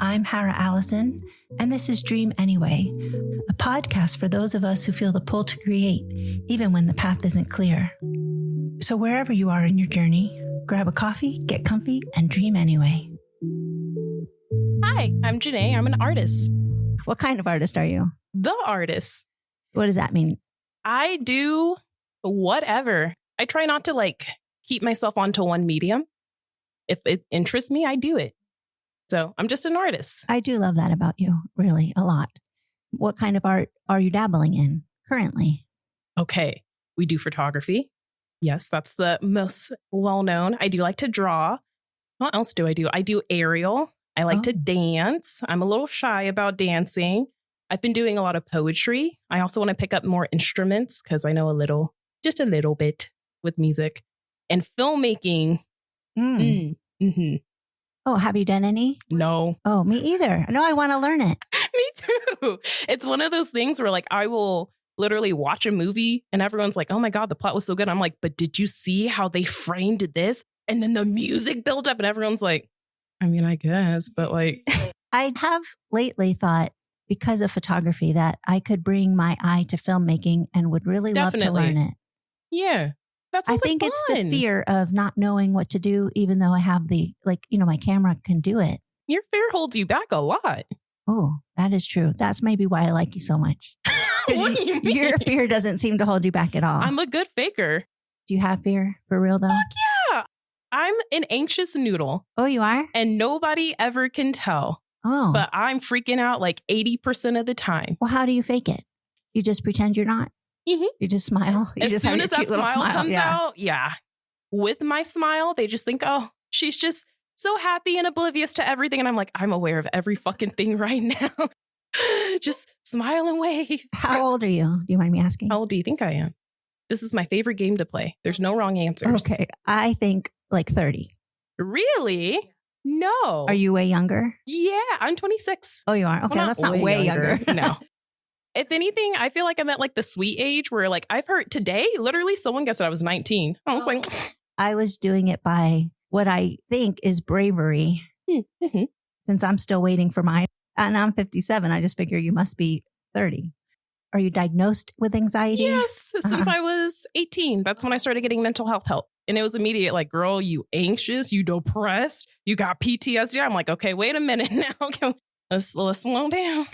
I'm Hara Allison, and this is Dream Anyway, a podcast for those of us who feel the pull to create, even when the path isn't clear. So wherever you are in your journey, grab a coffee, get comfy, and dream anyway. Hi, I'm Janae. I'm an artist. What kind of artist are you? The artist. What does that mean? I do whatever. I try not to keep myself onto one medium. If it interests me, I do it. So I'm just an artist. I do love that about you, really, a lot. What kind of art are you dabbling in currently? Okay, we do photography. Yes, that's the most well-known. I do like to draw. What else do? I do aerial. I like to dance. I'm a little shy about dancing. I've been doing a lot of poetry. I also want to pick up more instruments because I know just a little bit with music. And filmmaking. Mm-hmm. Oh, have you done any? No. Oh, me either. No, I want to learn it. Me too. It's one of those things where I will literally watch a movie and everyone's like, oh my God, the plot was so good. I'm like, but did you see how they framed this? And then the music built up and everyone's like, I mean, I guess, but I have lately thought because of photography that I could bring my eye to filmmaking and would really love to learn it. Yeah. I think it's the fear of not knowing what to do, even though I have my camera can do it. Your fear holds you back a lot. Oh, that is true. That's maybe why I like you so much. What do you mean? Your fear doesn't seem to hold you back at all. I'm a good faker. Do you have fear for real though? Fuck yeah. I'm an anxious noodle. Oh, you are? And nobody ever can tell. Oh. But I'm freaking out 80% of the time. Well, how do you fake it? You just pretend you're not? Mm-hmm. You just smile. You as just soon have as that smile comes out, yeah. With my smile, they just think, oh, she's just so happy and oblivious to everything. And I'm like, I'm aware of every fucking thing right now. Just smile and wave. How old are you? Do you mind me asking? How old do you think I am? This is my favorite game to play. There's no wrong answers. Okay. I think 30. Really? No. Are you way younger? Yeah, I'm 26. Oh, you are? Okay, well, that's not way younger. No. If anything, I feel like I'm at the sweet age where I've heard today, literally someone guessed that I was 19. I was like, I was doing it by what I think is bravery. Mm-hmm. Since I'm still waiting for mine and I'm 57, I just figure you must be 30. Are you diagnosed with anxiety? Yes, since I was 18. That's when I started getting mental health help. And it was immediate, girl, you anxious, you depressed, you got PTSD. I'm like, okay, wait a minute now. Let's slow down.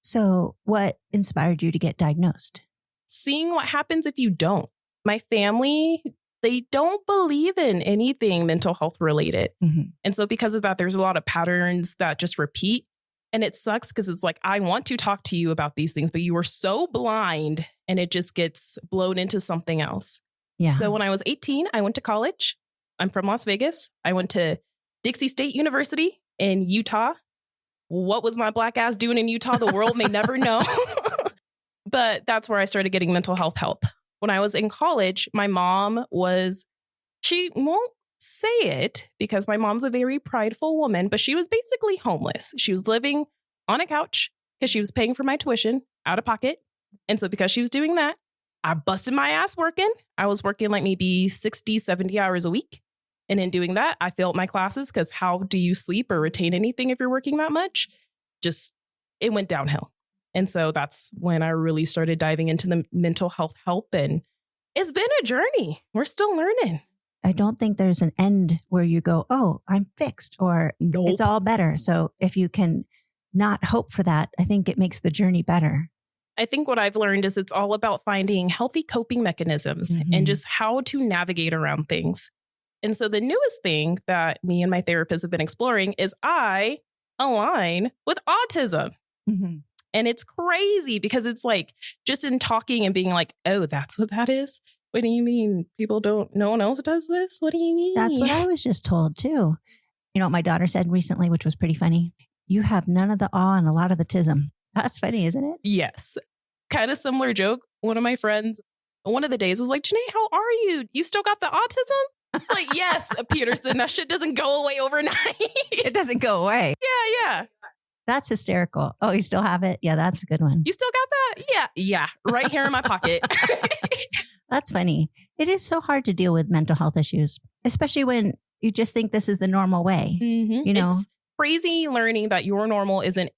So what inspired you to get diagnosed? Seeing what happens if you don't. My family, they don't believe in anything mental health related. Mm-hmm. And so because of that, there's a lot of patterns that just repeat. And it sucks because it's I want to talk to you about these things, but you are so blind and it just gets blown into something else. Yeah. So when I was 18, I went to college. I'm from Las Vegas. I went to Dixie State University in Utah. What was my black ass doing in Utah? The world may never know. But that's where I started getting mental health help. When I was in college, my mom she won't say it because my mom's a very prideful woman, but she was basically homeless. She was living on a couch because she was paying for my tuition out of pocket. And so because she was doing that, I busted my ass working. I was working maybe 60, 70 hours a week. And in doing that, I failed my classes because how do you sleep or retain anything if you're working that much? It went downhill. And so that's when I really started diving into the mental health help. And it's been a journey. We're still learning. I don't think there's an end where you go, oh, I'm fixed or nope. It's all better. So if you can not hope for that, I think it makes the journey better. I think what I've learned is it's all about finding healthy coping mechanisms and just how to navigate around things. And so the newest thing that me and my therapist have been exploring is I align with autism. Mm-hmm. And it's crazy because it's just in talking and being oh, that's what that is. What do you mean? No one else does this? What do you mean? That's what I was just told too. You know what my daughter said recently, which was pretty funny. You have none of the awe and a lot of the tism. That's funny, isn't it? Yes. Kind of similar joke. One of my friends, one of the days was Janae, how are you? You still got the autism? Yes, Peterson, that shit doesn't go away overnight. It doesn't go away. Yeah. That's hysterical. Oh, you still have it? Yeah, that's a good one. You still got that? Yeah. Right here in my pocket. That's funny. It is so hard to deal with mental health issues, especially when you just think this is the normal way. Mm-hmm. You know, crazy learning that your normal isn't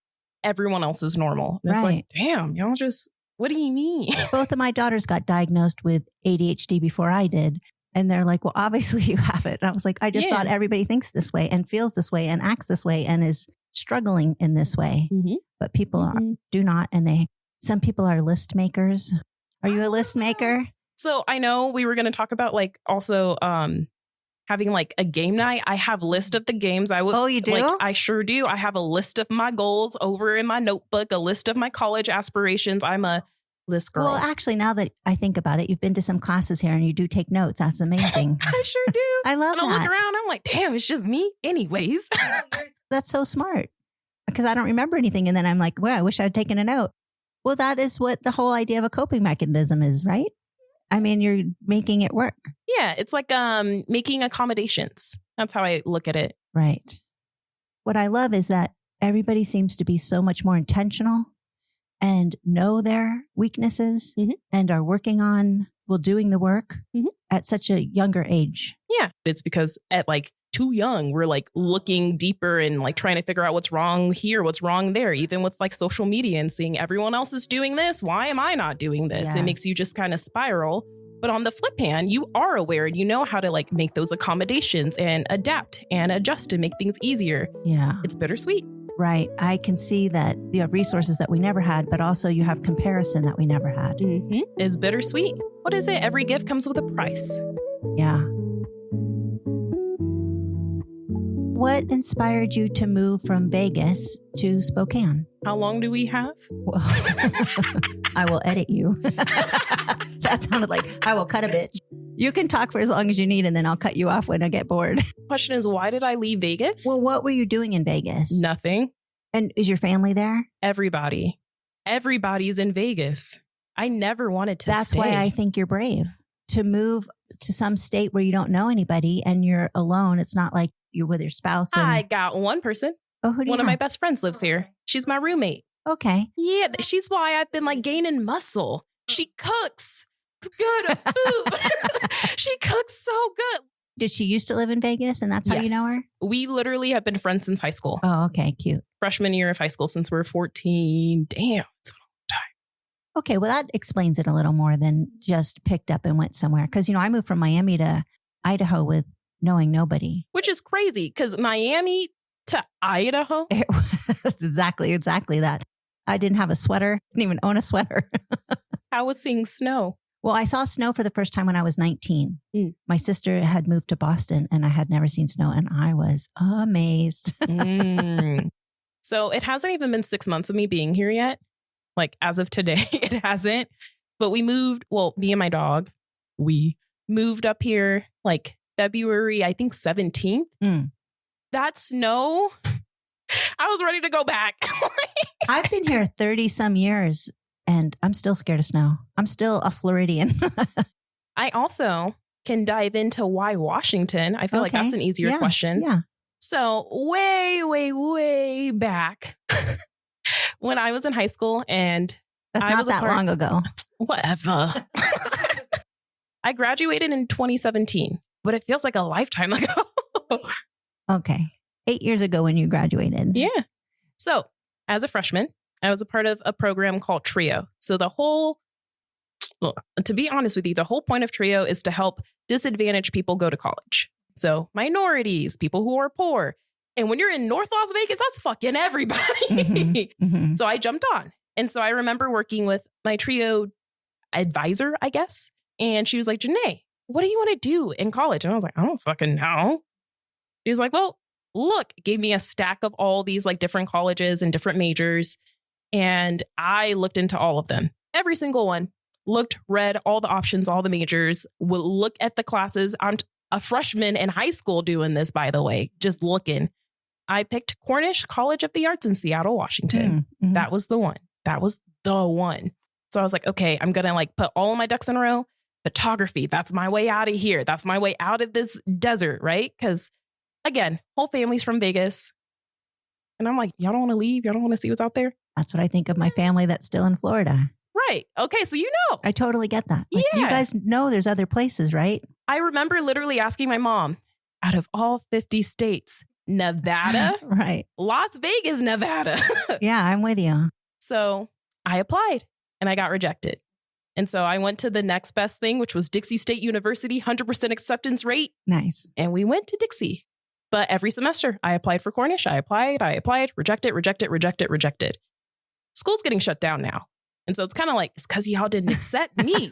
everyone else's normal. And it's like, damn, y'all just, what do you mean? Both of my daughters got diagnosed with ADHD before I did. And they're like, well, obviously you have it. And I was like, I just thought everybody thinks this way and feels this way and acts this way and is struggling in this way. Mm-hmm. But people do not. And some people are list makers. Are you a list maker? So I know we were going to talk about like also having like a game night. I have a list of the games I would. Oh, you do? Like, I sure do. I have a list of my goals over in my notebook, a list of my college aspirations. I'm a list girl. Well, actually, now that I think about it, you've been to some classes here and you do take notes. That's amazing. I sure do. I love that. And I look around, I'm like, damn, it's just me anyways. That's so smart because I don't remember anything. And then I'm like, well, I wish I'd taken a note. Well, that is what the whole idea of a coping mechanism is, right? I mean, you're making it work. Yeah, it's like making accommodations. That's how I look at it. Right. What I love is that everybody seems to be so much more intentional and know their weaknesses and are working on, doing the work at such a younger age. Yeah, it's because at like too young, we're like looking deeper and like trying to figure out what's wrong here, what's wrong there, even with like social media and seeing everyone else is doing this. Why am I not doing this? Yes. It makes you just kind of spiral. But on the flip hand, you are aware, you know how to like make those accommodations and adapt and adjust to make things easier. Yeah. It's bittersweet. Right. I can see that you have resources that we never had, but also you have comparison that we never had. Mm-hmm. It's bittersweet. What is it? Every gift comes with a price. Yeah. What inspired you to move from Vegas to Spokane? How long do we have? Well, I will edit you. That sounded like I will cut a bit. You can talk for as long as you need, and then I'll cut you off when I get bored. Question is, why did I leave Vegas? Well, what were you doing in Vegas? Nothing. And is your family there? Everybody. Everybody's in Vegas. I never wanted to That's stay. why I think you're brave. To move to some state where you don't know anybody and you're alone. It's not like you're with your spouse. I got one person. Oh, who do you One have? of my best friends lives here. She's my roommate. Okay. Yeah, she's why I've been like gaining muscle. She cooks good food. She cooks so good. Did she used to live in Vegas and that's how you know her? We literally have been friends since high school. Oh, okay. Cute. Freshman year of high school since we're 14. Damn. It's a long time. Okay. Well, that explains it a little more than just picked up and went somewhere. Because, I moved from Miami to Idaho with knowing nobody. Which is crazy because Miami to Idaho. It was exactly that. I didn't have a sweater. Didn't even own a sweater. How was seeing snow? Well, I saw snow for the first time when I was 19. My sister had moved to Boston and I had never seen snow and I was amazed. So it hasn't even been 6 months of me being here yet. Like as of today, it hasn't. But we moved, me and my dog, we moved up here like February, I think 17th. That snow, I was ready to go back. I've been here 30 some years and I'm still scared of snow. I'm still a Floridian. I also can dive into why Washington. I feel like that's an easier question. Yeah. So way, way, way back when I was in high school and that's not that long ago. Whatever. I graduated in 2017, but it feels like a lifetime ago. Okay. 8 years ago when you graduated. Yeah. So as a freshman, I was a part of a program called TRIO. So to be honest with you, the whole point of TRIO is to help disadvantaged people go to college. So minorities, people who are poor. And when you're in North Las Vegas, that's fucking everybody. So I jumped on. And so I remember working with my TRIO advisor, I guess. And she was like, Janae, what do you want to do in college? And I was like, I don't fucking know. She was like, well, look, gave me a stack of all these like different colleges and different majors. And I looked into all of them, every single one, read all the options, all the majors, would look at the classes. I'm a freshman in high school doing this, by the way, just looking. I picked Cornish College of the Arts in Seattle, Washington. That was the one. That was the one. So I was like, okay, I'm going to like put all of my ducks in a row. Photography, that's my way out of here. That's my way out of this desert, right? Because again, whole family's from Vegas. And I'm like, y'all don't want to leave? Y'all don't want to see what's out there? That's what I think of my family that's still in Florida. Right. Okay. So you know. I totally get that. Like, you guys know there's other places, right? I remember literally asking my mom, out of all 50 states, Nevada. Right. Las Vegas, Nevada. Yeah, I'm with you. So I applied and I got rejected. And so I went to the next best thing, which was Dixie State University, 100% acceptance rate. Nice. And we went to Dixie. But every semester I applied for Cornish. I applied, rejected. School's getting shut down now. And so it's kind of like, it's because y'all didn't accept me.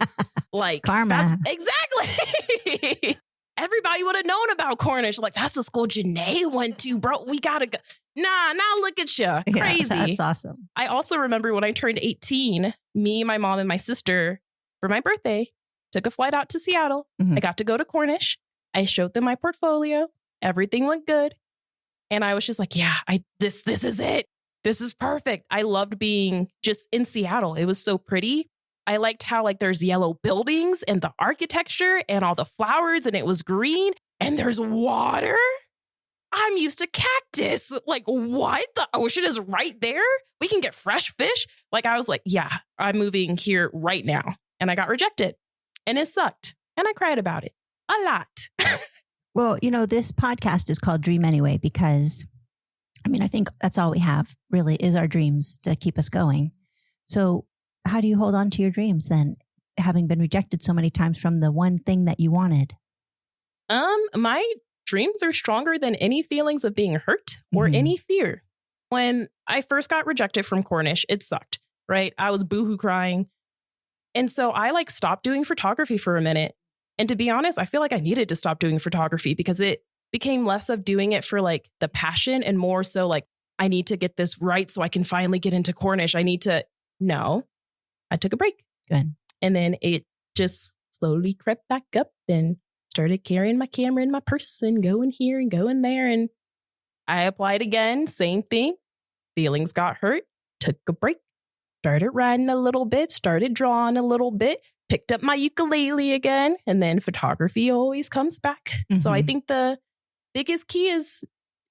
Like, Karma. Exactly. Everybody would have known about Cornish. Like, that's the school Janae went to, bro. We got to go. Nah, now look at you. Crazy. Yeah, that's awesome. I also remember when I turned 18, me, my mom, and my sister, for my birthday, took a flight out to Seattle. Mm-hmm. I got to go to Cornish. I showed them my portfolio. Everything went good. And I was just like, yeah, this is it. This is perfect. I loved being just in Seattle. It was so pretty. I liked how like there's yellow buildings and the architecture and all the flowers and it was green and there's water. I'm used to cactus. Like, what? The ocean is right there? We can get fresh fish? Like, I was like, yeah, I'm moving here right now. And I got rejected. And it sucked. And I cried about it a lot. Well, this podcast is called Dream Anyway because, I think that's all we have really is our dreams to keep us going. So how do you hold on to your dreams then, having been rejected so many times from the one thing that you wanted? My dreams are stronger than any feelings of being hurt or any fear. When I first got rejected from Cornish, it sucked, right? I was boohoo crying. And so I stopped doing photography for a minute. And to be honest, I feel like I needed to stop doing photography because it became less of doing it for the passion and more so I need to get this right so I can finally get into Cornish. No, I took a break. Good. And then it just slowly crept back up and started carrying my camera in my purse and going here and going there. And I applied again. Same thing. Feelings got hurt. Took a break. Started writing a little bit. Started drawing a little bit. Picked up my ukulele again. And then photography always comes back. Mm-hmm. So I think the biggest key is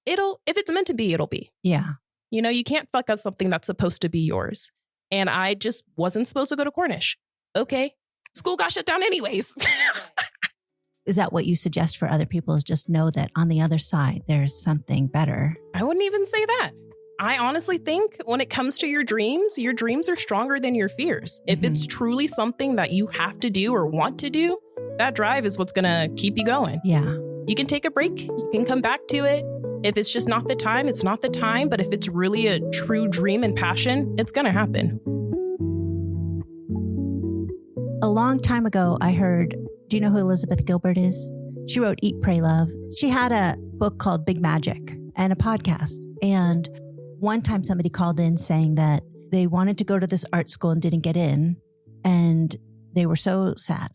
if it's meant to be, it'll be. Yeah. You can't fuck up something that's supposed to be yours. And I just wasn't supposed to go to Cornish. Okay. School got shut down anyways. Is that what you suggest for other people, is just know that on the other side, there's something better? I wouldn't even say that. I honestly think when it comes to your dreams are stronger than your fears. If it's truly something that you have to do or want to do, that drive is what's going to keep you going. Yeah. You can take a break. You can come back to it. If it's just not the time, it's not the time. But if it's really a true dream and passion, it's going to happen. A long time ago, I heard, do you know who Elizabeth Gilbert is? She wrote Eat, Pray, Love. She had a book called Big Magic and a podcast. And one time somebody called in saying that they wanted to go to this art school and didn't get in. And they were so sad.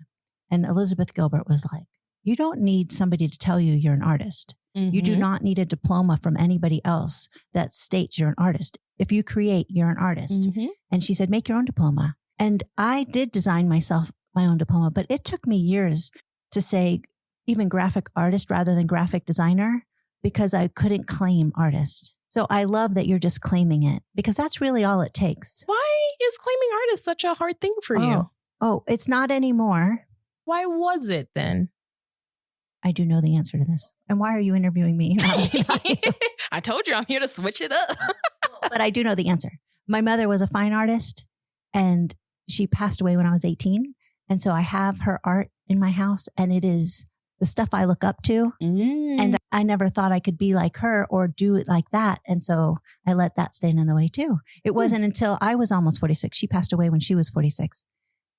And Elizabeth Gilbert was like, you don't need somebody to tell you you're an artist. Mm-hmm. You do not need a diploma from anybody else that states you're an artist. If you create, you're an artist. Mm-hmm. And she said, make your own diploma. And I did design myself my own diploma, but it took me years to say even graphic artist rather than graphic designer because I couldn't claim artist. So I love that you're just claiming it because that's really all it takes. Why is claiming artist such a hard thing for you? Oh, it's not anymore. Why was it then? I do know the answer to this. And why are you interviewing me? I told you I'm here to switch it up. But I do know the answer. My mother was a fine artist and she passed away when I was 18. And so I have her art in my house and it is the stuff I look up to. And I never thought I could be like her or do it like that. And so I let that stand in the way too. It wasn't until I was almost 46, she passed away when she was 46,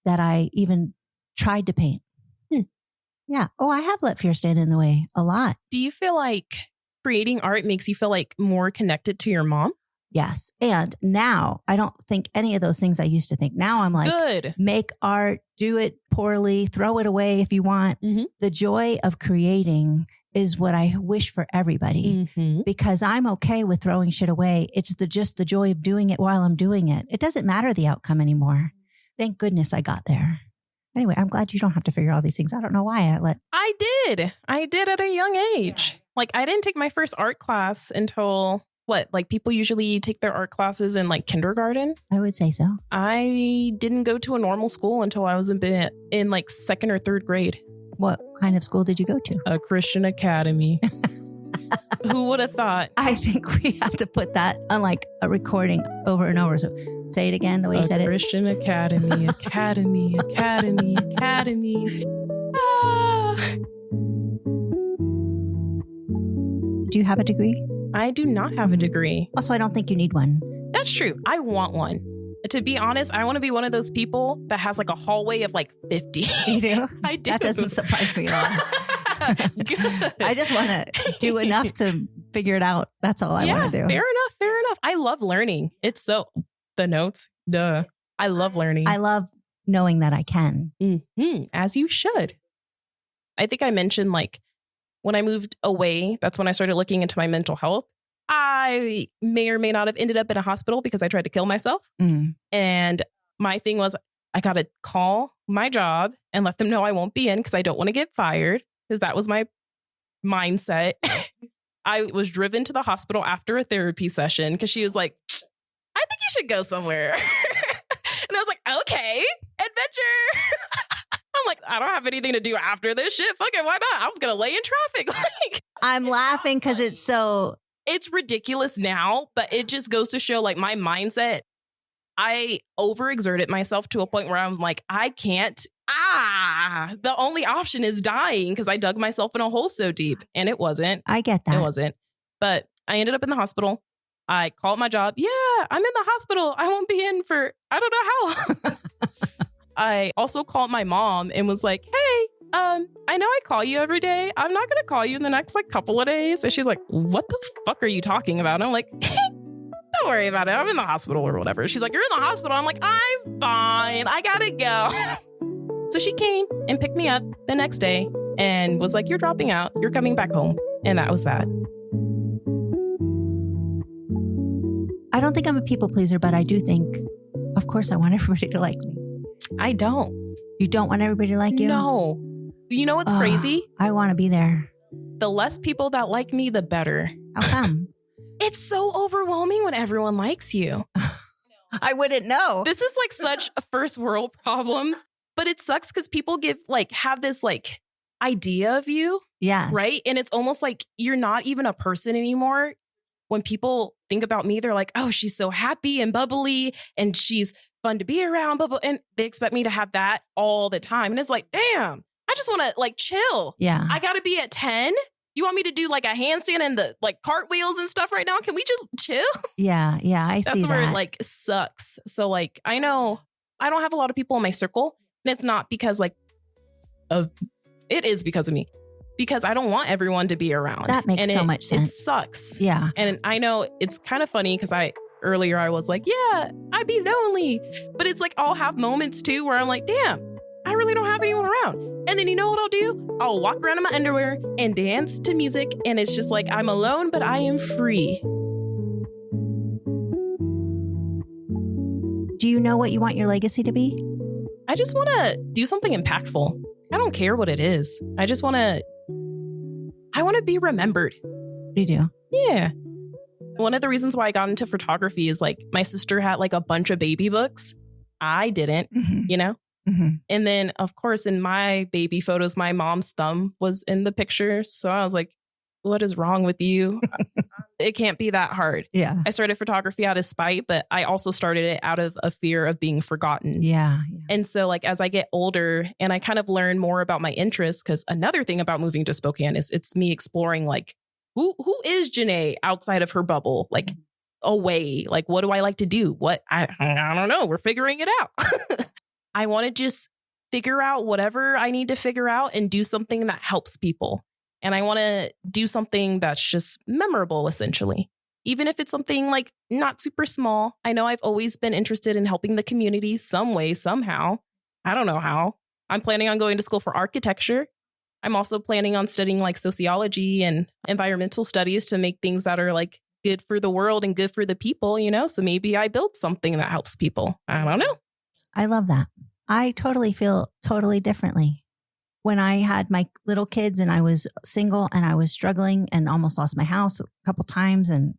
that I even tried to paint. Yeah. Oh, I have let fear stand in the way a lot. Do you feel like creating art makes you feel more connected to your mom? Yes. And now I don't think any of those things I used to think. Now I'm like, good. Make art, do it poorly, throw it away if you want. Mm-hmm. The joy of creating is what I wish for everybody because I'm okay with throwing shit away. It's just the joy of doing it while I'm doing it. It doesn't matter the outcome anymore. Thank goodness I got there. Anyway, I'm glad you don't have to figure all these things. I don't know why I did at a young age. I didn't take my first art class until people usually take their art classes in kindergarten. I would say so. I didn't go to a normal school until I was in second or third grade. What kind of school did you go to? A Christian academy. Who would have thought? I think we have to put that on like a recording over and over. So say it again the way you said it. Christian Academy, Academy, Academy, Academy. Ah. Do you have a degree? I do not have a degree. Also, I don't think you need one. That's true. I want one. To be honest, I want to be one of those people that has like a hallway of like 50. You do? I do. That doesn't surprise me at all. Good. I just want to do enough to figure it out. That's all I want to do. Fair enough. Fair enough. I love learning. It's so the notes. Duh. I love learning. I love knowing that I can. Mm-hmm. As you should. I think I mentioned like when I moved away, that's when I started looking into my mental health. I may or may not have ended up in a hospital because I tried to kill myself. And my thing was, I got to call my job and let them know I won't be in because I don't want to get fired, because that was my mindset. I was driven to the hospital after a therapy session because she was like, I think you should go somewhere. And I was like, okay, adventure. I'm like, I don't have anything to do after this shit. Fuck it, why not? I was going to lay in traffic. Like, I'm laughing because it's so... It's ridiculous now, but it just goes to show like my mindset. I overexerted myself to a point where I was like, I can't. The only option is dying because I dug myself in a hole so deep. And it wasn't. I get that. It wasn't. But I ended up in the hospital. I called my job. Yeah, I'm in the hospital. I won't be in for I don't know how long. I also called my mom and was like, hey, I know I call you every day. I'm not going to call you in the next like couple of days. And she's like, what the fuck are you talking about? And I'm like, don't worry about it. I'm in the hospital or whatever. She's like, you're in the hospital. I'm like, I'm fine. I got to go. So she came and picked me up the next day and was like, you're dropping out. You're coming back home. And that was that. I don't think I'm a people pleaser, but I do think, of course, I want everybody to like me. I don't. You don't want everybody to like you? No. You know what's crazy? I want to be there. The less people that like me, the better. How come? It's so overwhelming when everyone likes you. I wouldn't know. This is like such a first world problems, but it sucks because people have this like idea of you. Yes. Right. And it's almost like you're not even a person anymore. When people think about me, they're like, oh, she's so happy and bubbly and she's fun to be around. And they expect me to have that all the time. And it's like, damn. I just want to like chill. Yeah. I got to be at 10. You want me to do like a handstand and the like cartwheels and stuff right now? Can we just chill? Yeah. Yeah. I see that. That's where it like sucks. So like, I know I don't have a lot of people in my circle, and it's not because like it is because of me, because I don't want everyone to be around. That makes so much sense. It sucks. Yeah. And I know it's kind of funny because earlier I was like, yeah, I'd be lonely, but it's like, I'll have moments too where I'm like, damn, I really don't have anyone around. And then you know what I'll do? I'll walk around in my underwear and dance to music. And it's just like, I'm alone, but I am free. Do you know what you want your legacy to be? I just want to do something impactful. I don't care what it is. I want to be remembered. You do? Yeah. One of the reasons why I got into photography is like my sister had like a bunch of baby books. I didn't, you know? Mm-hmm. And then, of course, in my baby photos, my mom's thumb was in the picture. So I was like, what is wrong with you? It can't be that hard. Yeah. I started photography out of spite, but I also started it out of a fear of being forgotten. Yeah. And so like, as I get older and I kind of learn more about my interests, because another thing about moving to Spokane is it's me exploring like, who is Janae outside of her bubble? Like away, like, what do I like to do? I don't know. We're figuring it out. I want to just figure out whatever I need to figure out and do something that helps people. And I want to do something that's just memorable, essentially. Even if it's something like not super small. I know I've always been interested in helping the community some way, somehow. I don't know how. I'm planning on going to school for architecture. I'm also planning on studying like sociology and environmental studies to make things that are like good for the world and good for the people, you know? So maybe I build something that helps people. I don't know. I love that. I totally feel totally differently. When I had my little kids and I was single and I was struggling and almost lost my house a couple times. And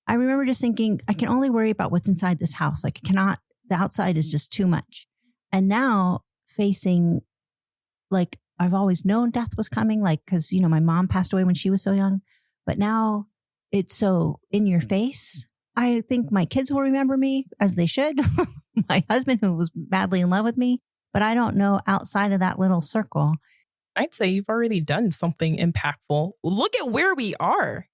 I remember just thinking, I can only worry about what's inside this house. Like the outside is just too much. And now facing, like, I've always known death was coming, like, because, you know, my mom passed away when she was so young. But now it's so in your face. I think my kids will remember me, as they should. My husband, who was madly in love with me, but I don't know outside of that little circle. I'd say you've already done something impactful. Look at where we are.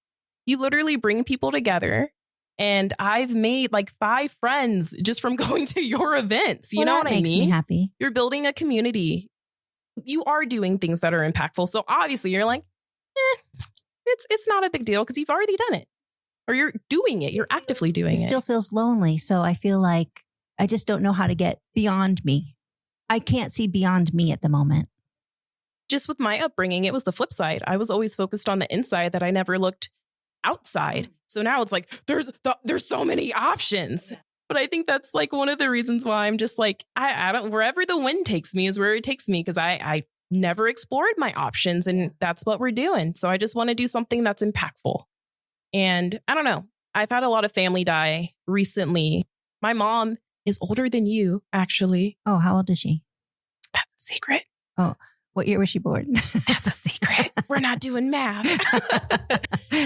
You literally bring people together. And I've made like 5 friends just from going to your events. You know what I mean? That makes me happy. You're building a community. You are doing things that are impactful. So obviously you're like, it's not a big deal because you've already done it. Or you're doing it. You're actively doing it. It still feels lonely. So I feel like I just don't know how to get beyond me. I can't see beyond me at the moment. Just with my upbringing, it was the flip side. I was always focused on the inside that I never looked outside. So now it's like, there's so many options. But I think that's like one of the reasons why I'm just like, I don't, wherever the wind takes me is where it takes me. Because I never explored my options, and that's what we're doing. So I just want to do something that's impactful. And I don't know. I've had a lot of family die recently. My mom is older than you, actually. Oh, how old is she? That's a secret. Oh, what year was she born? That's a secret. We're not doing math.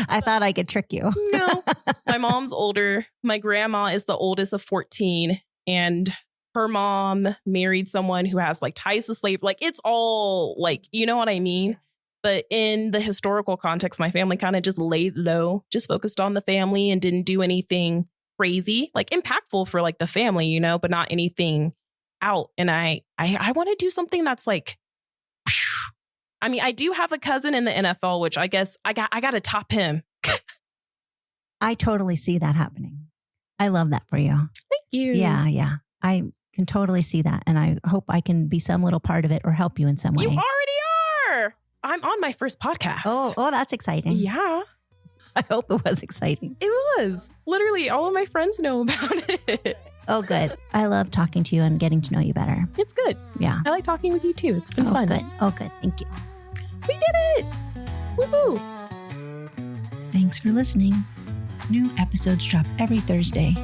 I thought I could trick you. No, my mom's older. My grandma is the oldest of 14. And her mom married someone who has like ties to slavery. Like it's all like, you know what I mean? But in the historical context, my family kind of just laid low, just focused on the family and didn't do anything crazy, like impactful for like the family, you know, but not anything out. And I want to do something that's like, I mean, I do have a cousin in the NFL, which I guess I got to top him. I totally see that happening. I love that for you. Thank you. Yeah. I can totally see that. And I hope I can be some little part of it or help you in some way. You already are. I'm on my first podcast. Oh, that's exciting. Yeah. I hope it was exciting. It was. Literally, all of my friends know about it. Oh, good. I love talking to you and getting to know you better. It's good. Yeah. I like talking with you too. It's been fun. Good. Oh, good. Thank you. We did it. Woohoo. Thanks for listening. New episodes drop every Thursday.